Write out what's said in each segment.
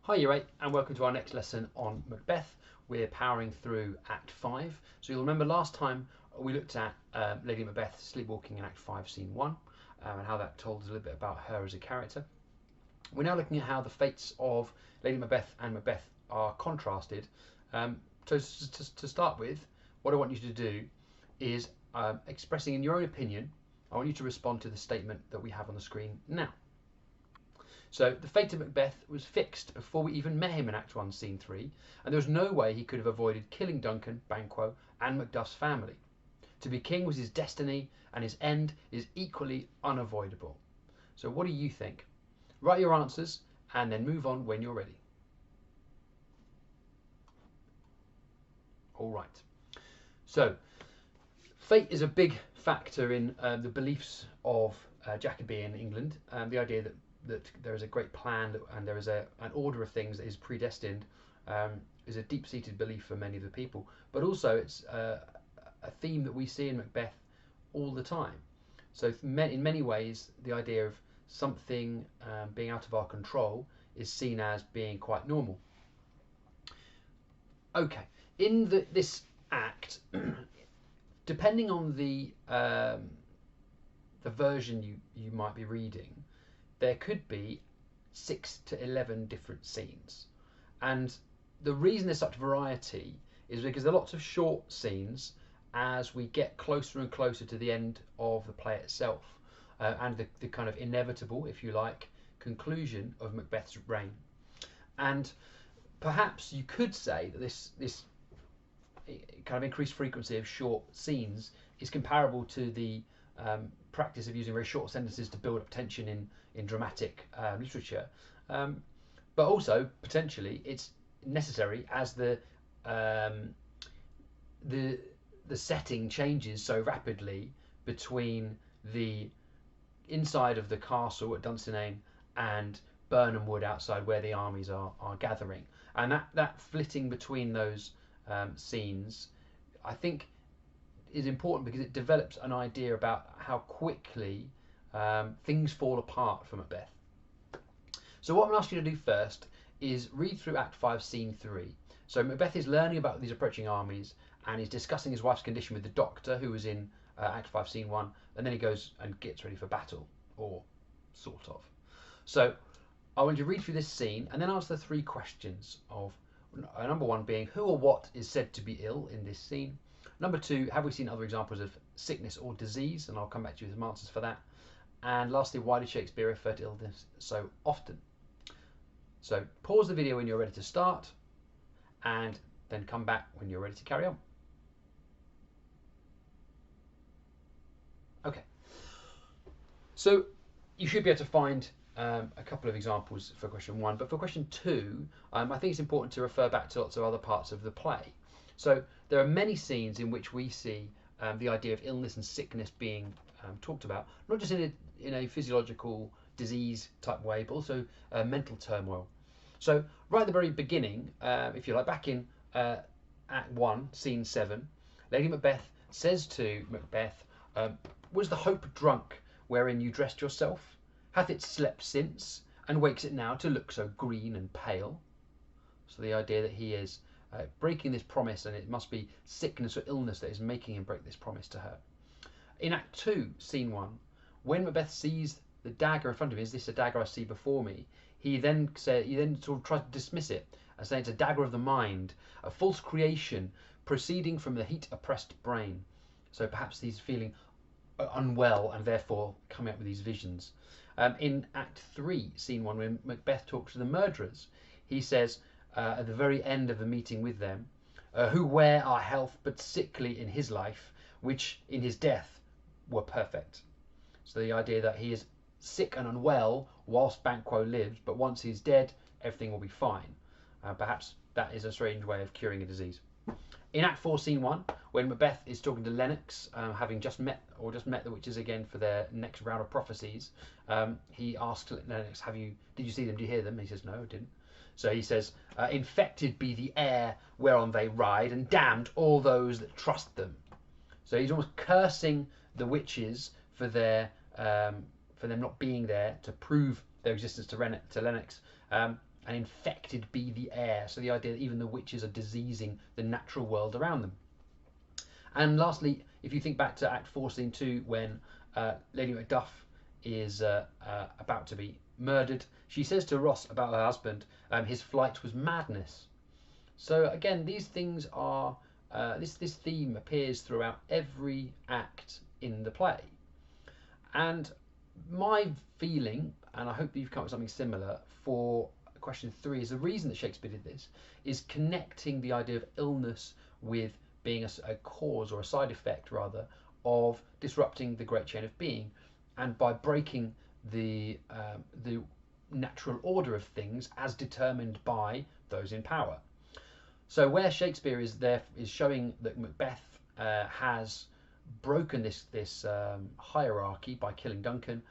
Hi Year 8 and welcome to our next lesson on Macbeth. We're powering through Act 5. So you'll remember last time we looked at Lady Macbeth sleepwalking in Act 5 Scene 1 and how that told us a little bit about her as a character. We're now looking at how the fates of Lady Macbeth and Macbeth are contrasted. So to start with, what I want you to do is expressing in your own opinion, I want you to respond to the statement that we have on the screen now. So the fate of Macbeth was fixed before we even met him in Act 1, Scene 3, and there was no way he could have avoided killing Duncan, Banquo, and Macduff's family. To be king was his destiny, and his end is equally unavoidable. So what do you think? Write your answers, and then move on when you're ready. All right. So fate is a big factor in the beliefs of Jacobean England, the idea that there is a great plan and there is an order of things that is predestined is a deep-seated belief for many of the people, but also it's a theme that we see in Macbeth all the time. So in many ways the idea of something being out of our control is seen as being quite normal. Okay, in this act, depending on the version you might be reading, there could be 6 to 11 different scenes, and the reason there's such variety is because there are lots of short scenes as we get closer and closer to the end of the play itself, and the kind of inevitable, if you like, conclusion of Macbeth's reign. And perhaps you could say that this kind of increased frequency of short scenes is comparable to the practice of using very short sentences to build up tension in dramatic literature, but also potentially it's necessary as the setting changes so rapidly between the inside of the castle at Dunsinane and Burnham Wood outside where the armies are gathering, and that flitting between those scenes, I think, is important because it develops an idea about how quickly things fall apart for Macbeth. So what I'm going to ask you to do first is read through Act 5, Scene 3. So Macbeth is learning about these approaching armies and he's discussing his wife's condition with the doctor who was in Act 5, Scene 1, and then he goes and gets ready for battle, or sort of. So I want you to read through this scene and then answer the 3 questions of number 1 being who or what is said to be ill in this scene. Number 2, have we seen other examples of sickness or disease? And I'll come back to you with some answers for that. And lastly, why did Shakespeare refer to illness so often? So pause the video when you're ready to start and then come back when you're ready to carry on. Okay. So you should be able to find a couple of examples for question 1, but for question 2, I think it's important to refer back to lots of other parts of the play. So there are many scenes in which we see the idea of illness and sickness being talked about, not just in a physiological disease type way, but also mental turmoil. So right at the very beginning, if you like, back in Act 1, Scene 7, Lady Macbeth says to Macbeth, was the hope drunk wherein you dressed yourself? Hath it slept since, and wakes it now to look so green and pale? So the idea that he is breaking this promise, and it must be sickness or illness that is making him break this promise to her. In Act 2, Scene 1, when Macbeth sees the dagger in front of him, is this a dagger I see before me? He then sort of tries to dismiss it and saying it's a dagger of the mind, a false creation proceeding from the heat-oppressed brain. So perhaps he's feeling unwell and therefore coming up with these visions. In Act 3, Scene 1, when Macbeth talks to the murderers, he says, at the very end of the meeting with them, who wear our health but sickly in his life, which in his death were perfect. So the idea that he is sick and unwell whilst Banquo lives, but once he's dead, everything will be fine. Perhaps that is a strange way of curing a disease. In Act 4, Scene 1, when Macbeth is talking to Lennox, having just met the witches again for their next round of prophecies, he asks Lennox, did you see them, did you hear them? He says, no, I didn't. So he says, infected be the air whereon they ride, and damned all those that trust them. So he's almost cursing the witches for them not being there to prove their existence to Lennox, and infected be the air. So the idea that even the witches are diseasing the natural world around them. And lastly, if you think back to Act 4, Scene 2, when Lady Macduff is about to be murdered, she says to Ross about her husband, his flight was madness. So again, these things are, this theme appears throughout every act in the play. And my feeling, and I hope that you've come up with something similar for question 3, is the reason that Shakespeare did this is connecting the idea of illness with being a cause, or a side effect rather, of disrupting the great chain of being, and by breaking the natural order of things as determined by those in power. So where Shakespeare is showing that Macbeth has broken this hierarchy by killing Duncan,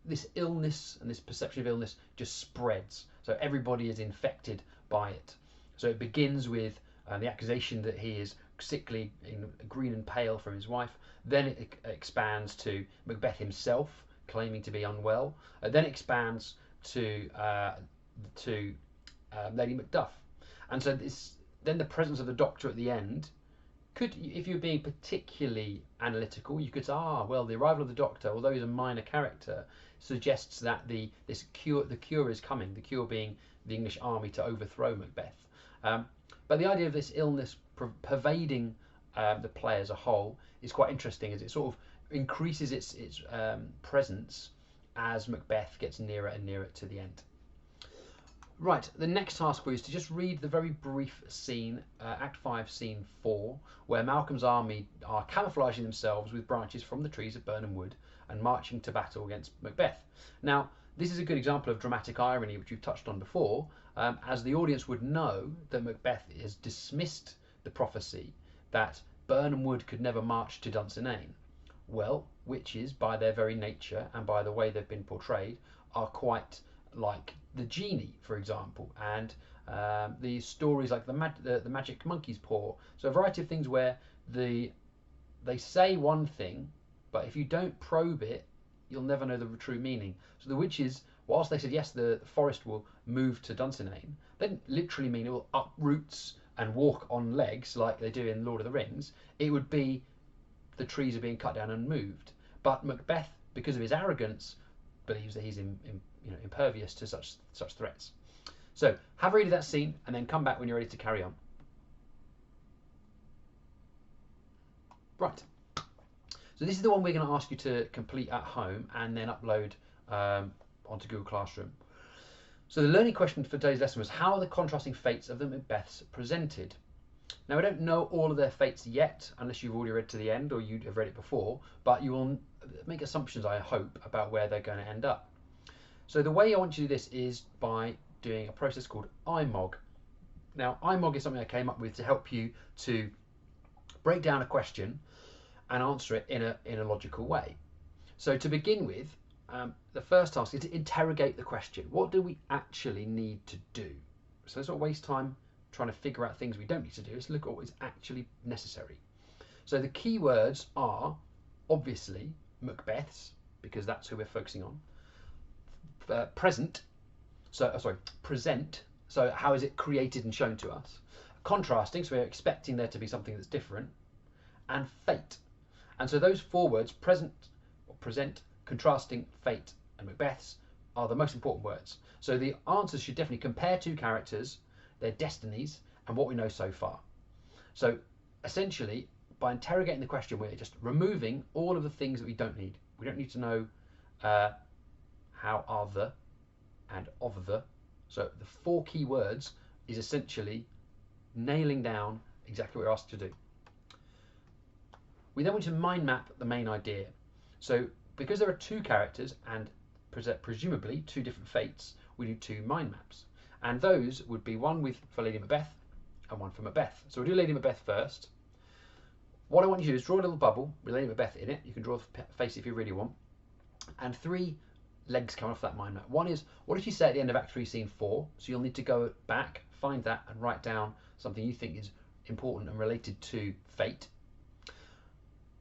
this illness and this perception of illness just spreads. So everybody is infected by it. So it begins with the accusation that he is sickly, green and pale from his wife. Then it expands to Macbeth himself claiming to be unwell. Then it expands to Lady Macduff. And so then the presence of the Doctor at the end could, if you're being particularly analytical, you could say, well, the arrival of the Doctor, although he's a minor character, suggests that the cure is coming. The cure being the English army to overthrow Macbeth. But the idea of this illness pervading the play as a whole is quite interesting, as it sort of increases its presence as Macbeth gets nearer and nearer to the end. Right, the next task for you is to just read the very brief scene, Act 5, Scene 4, where Malcolm's army are camouflaging themselves with branches from the trees of Burnham Wood and marching to battle against Macbeth. Now, this is a good example of dramatic irony, which we've touched on before, as the audience would know that Macbeth has dismissed the prophecy that Burnham Wood could never march to Dunsinane. Well, witches, by their very nature and by the way they've been portrayed, are quite like the genie, for example, and the stories like the magic monkey's paw. So a variety of things where they say one thing, but if you don't probe it, you'll never know the true meaning. So the witches, whilst they said yes, the forest will move to Dunsinane, they didn't literally mean it will uproots and walk on legs like they do in Lord of the Rings. It would be the trees are being cut down and moved. But Macbeth, because of his arrogance, believes that he's impervious to such threats. So have a read of that scene and then come back when you're ready to carry on. Right. So this is the one we're going to ask you to complete at home and then upload onto Google Classroom. So the learning question for today's lesson was, how are the contrasting fates of the Macbeths presented? Now, we don't know all of their fates yet, unless you've already read to the end or you have read it before, but you will make assumptions, I hope, about where they're going to end up. So the way I want you to do this is by doing a process called IMOG. Now, IMOG is something I came up with to help you to break down a question and answer it in a logical way. So to begin with, the first task is to interrogate the question. What do we actually need to do? So let's not waste time trying to figure out things we don't need to do. Let's look at what is actually necessary. So the key words are obviously Macbeths, because that's who we're focusing on. Present, present, so how is it created and shown to us? Contrasting, so we're expecting there to be something that's different. And fate. And so those 4 words, present, or present, contrasting, fate, and Macbeths, are the most important words. So the answers should definitely compare 2 characters, their destinies, and what we know so far. So essentially, by interrogating the question, we're just removing all of the things that we don't need. We don't need to know how are the and of the. So the 4 key words is essentially nailing down exactly what we're asked to do. We then want to mind map the main idea. So because there are 2 characters and presumably 2 different fates, we do 2 mind maps. And those would be one for Lady Macbeth and one for Macbeth. So we'll do Lady Macbeth first. What I want you to do is draw a little bubble with Lady Macbeth in it. You can draw the face if you really want. And 3 legs coming off that mind map. One is, what did she say at the end of Act 3, Scene 4? So you'll need to go back, find that, and write down something you think is important and related to fate.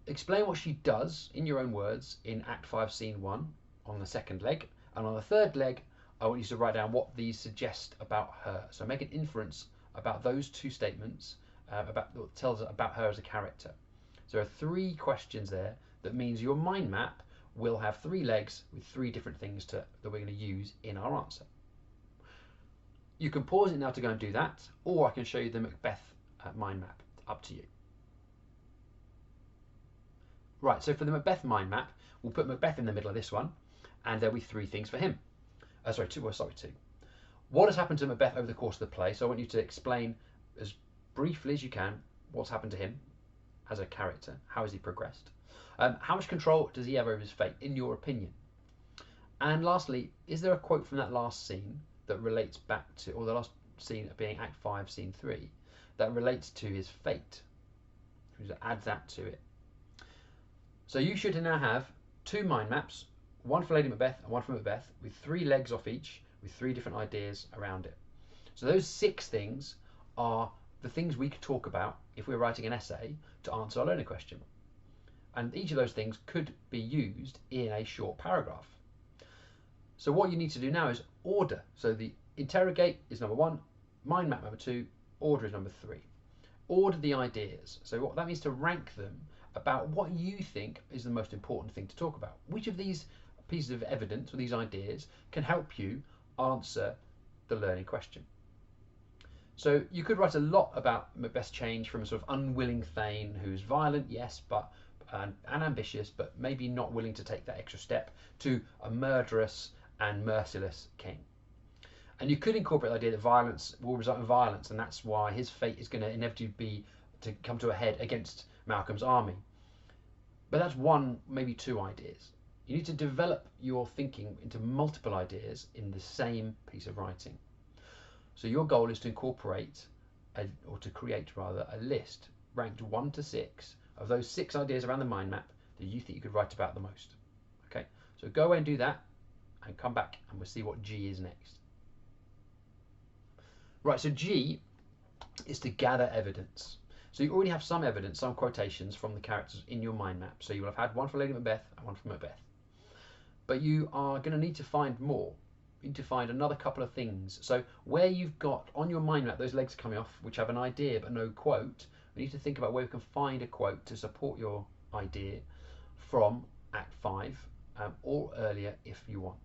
Explain what she does in your own words in Act 5, Scene 1 on the 2nd leg. And on the 3rd leg, I want you to write down what these suggest about her. So make an inference about those two statements, about what tells us about her as a character. So there are 3 questions there. That means your mind map will have 3 legs with 3 different things that we're going to use in our answer. You can pause it now to go and do that, or I can show you the Macbeth mind map. Up to you. Right, so for the Macbeth mind map, we'll put Macbeth in the middle of this one, and there'll be 3 things for him. Two. What has happened to Macbeth over the course of the play? So I want you to explain as briefly as you can what's happened to him as a character. How has he progressed? How much control does he have over his fate, in your opinion? And lastly, is there a quote from that last scene that relates back to, or the last scene being Act 5, Scene 3, that relates to his fate? Add that to it. So you should now have 2 mind maps, one for Lady Macbeth and one for Macbeth, with 3 legs off each, with 3 different ideas around it. So those 6 things are the things we could talk about if we're writing an essay to answer our learning question. And each of those things could be used in a short paragraph. So what you need to do now is order. So the interrogate is number 1, mind map number 2, order is number 3. Order the ideas. So what that means to rank them about what you think is the most important thing to talk about. Which of these pieces of evidence or these ideas can help you answer the learning question? So you could write a lot about Macbeth's change from a sort of unwilling thane who's violent, yes, but and ambitious, but maybe not willing to take that extra step, to a murderous and merciless king. And you could incorporate the idea that violence will result in violence, and that's why his fate is going to inevitably be to come to a head against Malcolm's army. But that's 1, maybe 2 ideas. You need to develop your thinking into multiple ideas in the same piece of writing. So your goal is to incorporate, or to create rather, a list ranked 1 to 6 of those 6 ideas around the mind map that you think you could write about the most. Okay, so go away and do that, and come back and we'll see what G is next. Right, so G is to gather evidence. So you already have some evidence, some quotations from the characters in your mind map. So you will have had one for Lady Macbeth and one for Macbeth. But you are going to need to find more. You need to find another couple of things. So where you've got on your mind map those legs coming off, which have an idea but no quote, we need to think about where we can find a quote to support your idea from Act 5 or earlier if you want.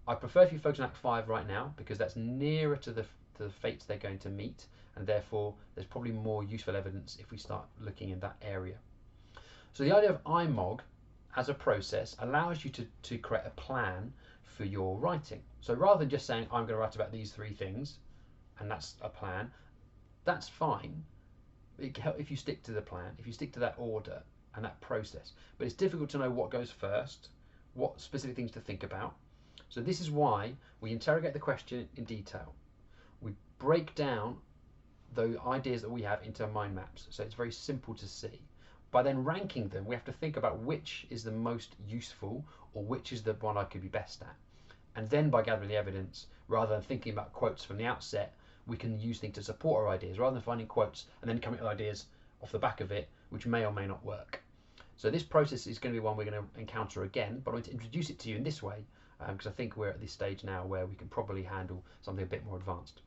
I prefer if you focus on Act 5 right now, because that's nearer to the fates they're going to meet, and therefore there's probably more useful evidence if we start looking in that area. So the idea of IMOG as a process allows you to create a plan for your writing. So rather than just saying I'm going to write about these 3 things and that's a plan, that's fine if you stick to the plan, if you stick to that order and that process. But it's difficult to know what goes first, what specific things to think about. So this is why we interrogate the question in detail. We break down the ideas that we have into mind maps, so it's very simple to see. By then ranking them, we have to think about which is the most useful or which is the one I could be best at. And then by gathering the evidence, rather than thinking about quotes from the outset, we can use things to support our ideas, rather than finding quotes and then coming up with ideas off the back of it, which may or may not work. So this process is going to be one we're going to encounter again, but I want to introduce it to you in this way, because I think we're at this stage now where we can probably handle something a bit more advanced.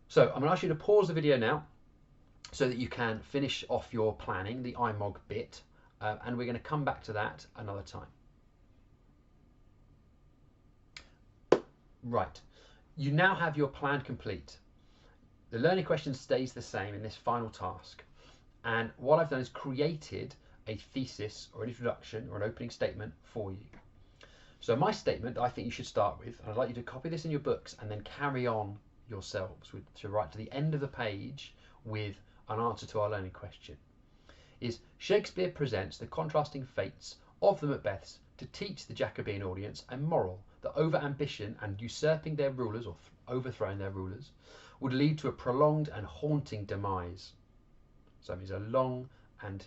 So I'm going to ask you to pause the video now so that you can finish off your planning, the IMOG bit, and we're going to come back to that another time. Right, you now have your plan complete. The learning question stays the same in this final task, and what I've done is created a thesis or an introduction or an opening statement for you. So my statement I think you should start with, and I'd like you to copy this in your books and then carry on yourselves to write to the end of the page with an answer to our learning question, is Shakespeare presents the contrasting fates of the Macbeths to teach the Jacobean audience a moral that over ambition and usurping their rulers, or overthrowing their rulers, would lead to a prolonged and haunting demise. So it means a long and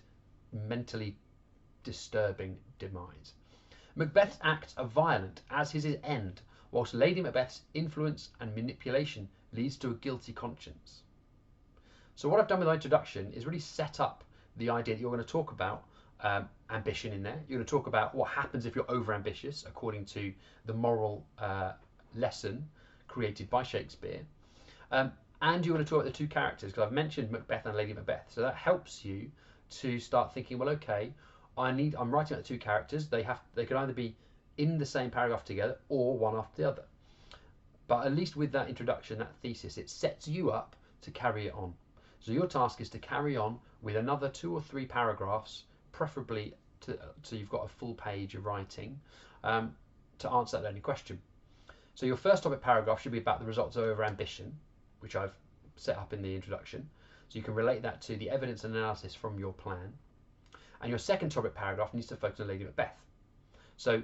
mentally disturbing demise. Macbeth's acts are violent as his end, whilst Lady Macbeth's influence and manipulation leads to a guilty conscience. So what I've done with my introduction is really set up the idea that you're going to talk about ambition in there. You're going to talk about what happens if you're over ambitious according to the moral lesson created by Shakespeare. And you want to talk about the two characters, because I've mentioned Macbeth and Lady Macbeth. So that helps you to start thinking, well, okay, I'm writing about the two characters. They can either be in the same paragraph together or one after the other. But at least with that introduction, that thesis, it sets you up to carry it on. So your task is to carry on with another 2 or 3 paragraphs, preferably so you've got a full page of writing to answer that learning question. So your first topic paragraph should be about the results of over-ambition, which I've set up in the introduction. So you can relate that to the evidence and analysis from your plan. And your second topic paragraph needs to focus on Lady Macbeth. So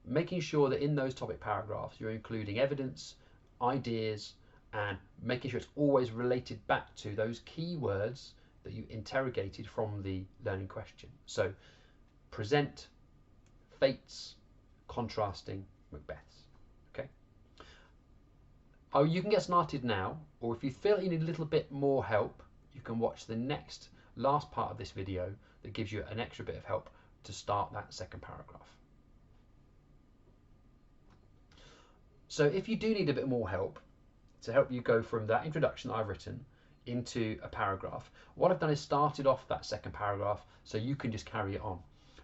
making sure that in those topic paragraphs you're including evidence, ideas, and making sure it's always related back to those key words that you interrogated from the learning question. So present, fates, contrasting, Macbeths. Okay. Oh, you can get started now, or if you feel you need a little bit more help, you can watch the last part of this video that gives you an extra bit of help to start that second paragraph. So if you do need a bit more help to help you go from that introduction that I've written into a paragraph, what I've done is started off that second paragraph so you can just carry it on.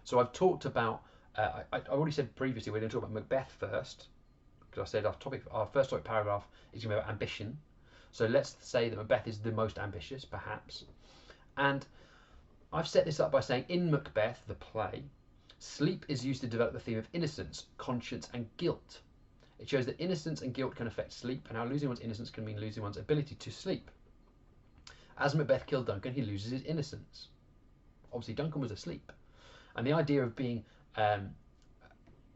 So I've talked about, I already said previously we're going to talk about Macbeth first, because I said our first topic paragraph is going to be about ambition. So let's say that Macbeth is the most ambitious, perhaps. And I've set this up by saying in Macbeth, the play, sleep is used to develop the theme of innocence, conscience, and guilt. It shows that innocence and guilt can affect sleep, and how losing one's innocence can mean losing one's ability to sleep. As Macbeth killed Duncan, he loses his innocence. Obviously, Duncan was asleep. And the idea of being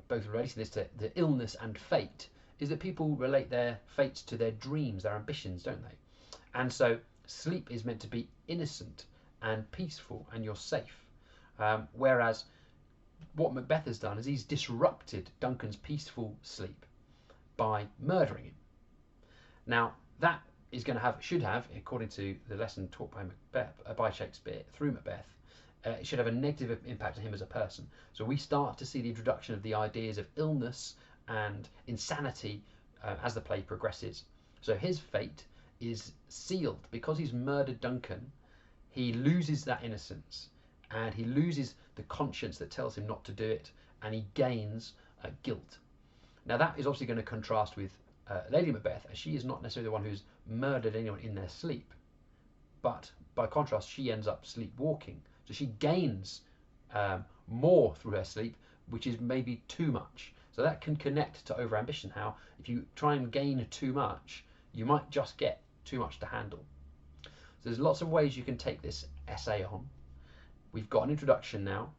both relating this to the illness and fate is that people relate their fates to their dreams, their ambitions, don't they? And so sleep is meant to be innocent and peaceful, and you're safe. Whereas what Macbeth has done is he's disrupted Duncan's peaceful sleep by murdering him. Now that is going to should have, according to the lesson taught by by Shakespeare through Macbeth, it should have a negative impact on him as a person. So we start to see the introduction of the ideas of illness and insanity as the play progresses. So his fate is sealed because he's murdered Duncan. He loses that innocence, and he loses the conscience that tells him not to do it, and he gains guilt. Now that is obviously going to contrast with Lady Macbeth, as she is not necessarily the one who's murdered anyone in their sleep, but by contrast she ends up sleepwalking. So she gains more through her sleep, which is maybe too much. So that can connect to overambition, how if you try and gain too much, you might just get too much to handle. So there's lots of ways you can take this essay on. We've got an introduction now,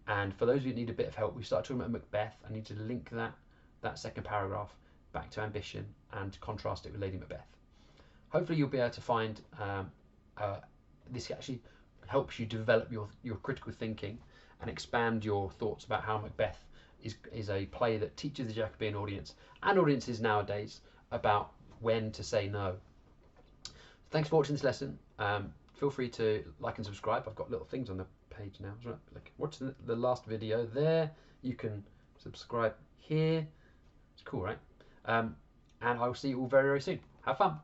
and for those of you who need a bit of help, we start talking about Macbeth. I need to link that second paragraph back to ambition and contrast it with Lady Macbeth. Hopefully you'll be able to find this actually helps you develop your critical thinking and expand your thoughts about how Macbeth is a play that teaches the Jacobean audience and audiences nowadays about when to say no. Thanks for watching this lesson. Feel free to like and subscribe. I've got little things on the page now. Like, watch the last video there. You can subscribe here. It's cool, right? And I will see you all very, very soon. Have fun.